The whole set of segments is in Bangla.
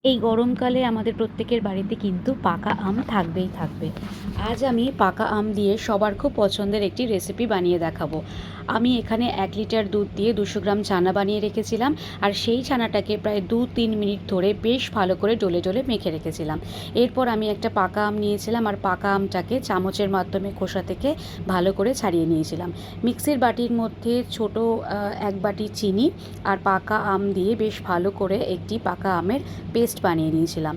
এই গরমকালে আমাদের প্রত্যেকের বাড়িতে কিন্তু পাকা আম থাকবেই থাকবে। আজ আমি পাকা আম দিয়ে সবার খুব পছন্দের একটি রেসিপি বানিয়ে দেখাবো। আমি এখানে 1 লিটার দুধ দিয়ে 200 গ্রাম ছানা বানিয়ে রেখেছিলাম, আর সেই ছানাটাকে প্রায় 2-3 মিনিট ধরে বেশ ভালো করে ডলে ডলে মেখে রেখেছিলাম। এরপর আমি একটা পাকা আম নিয়েছিলাম, আর পাকা আমটাকে চামচের মাধ্যমে খোসা থেকে ভালো করে ছাড়িয়ে নিয়েছিলাম। মিক্সির বাটির মধ্যে ছোট 1 বাটি চিনি আর পাকা আম দিয়ে বেশ ভালো করে একটি পাকা আমের পেস্ট বানিয়ে নিয়েছিলাম।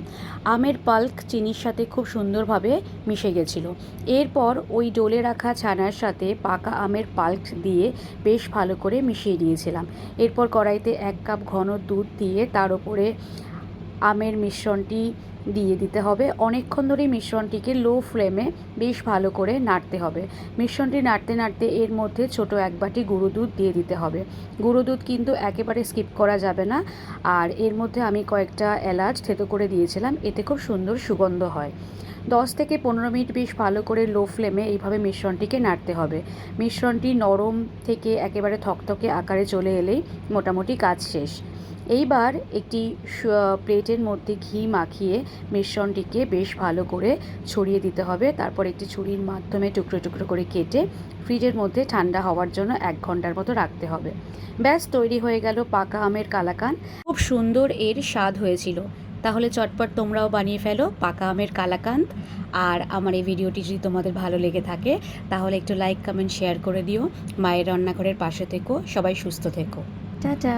আমের পাল্প চিনির সাথে খুব সুন্দরভাবে মিশে গেছিলো। এরপর ওই ডলে রাখা ছানার সাথে পাকা আমের পাল্প দিয়ে বেশ ভালো করে মিশিয়ে নিয়েছিলাম। এরপর কড়াইতে 1 কাপ ঘন দুধ দিয়ে তার উপরে আমের মিশ্রণটি দিয়ে দিতে হবে। অনেকক্ষণ ধরে মিশ্রণটিকে লো ফ্লেমে বেশ ভালো করে নাড়তে হবে। মিশ্রণটি নাড়তে নাড়তে এর মধ্যে ছোট 1 বাটি গুঁড়ো দুধ দিয়ে দিতে হবে। গুঁড়ো দুধ কিন্তু একেবারে স্কিপ করা যাবে না। আর এর মধ্যে আমি কয়েকটা এলাচ থেতো করে দিয়েছিলাম, এতে খুব সুন্দর সুগন্ধ হয়। 10 থেকে 15 মিনিট বেশ ভালো করে লো ফ্লেমে এইভাবে মিশ্রণটিকে নাড়তে হবে। মিশ্রণটি নরম থেকে একেবারে থকথকে আকারে চলে এলেই মোটামুটি কাজ শেষ। এইবার একটি প্লেটের মধ্যে ঘি মাখিয়ে মিশ্রণটিকে বেশ ভালো করে ছড়িয়ে দিতে হবে। তারপর একটি ছুরির মাধ্যমে টুকরো টুকরো করে কেটে ফ্রিজের মধ্যে ঠান্ডা হওয়ার জন্য 1 ঘন্টার মতো রাখতে হবে। ব্যাস তৈরি হয়ে গেল পাকা আমের কালাকাঁদ। খুব সুন্দর এর স্বাদ হয়েছিল। তাহলে চটপট তোমরাও বানিয়ে ফেলো পাকা আমের কালাকাঁদ। আর আমার এই ভিডিওটি যদি তোমাদের ভালো লেগে থাকে তাহলে একটু লাইক, কমেন্ট, শেয়ার করে দিও। মায়ের রান্নাঘরের পাশে থেকো। সবাই সুস্থ থেকো। টাটা।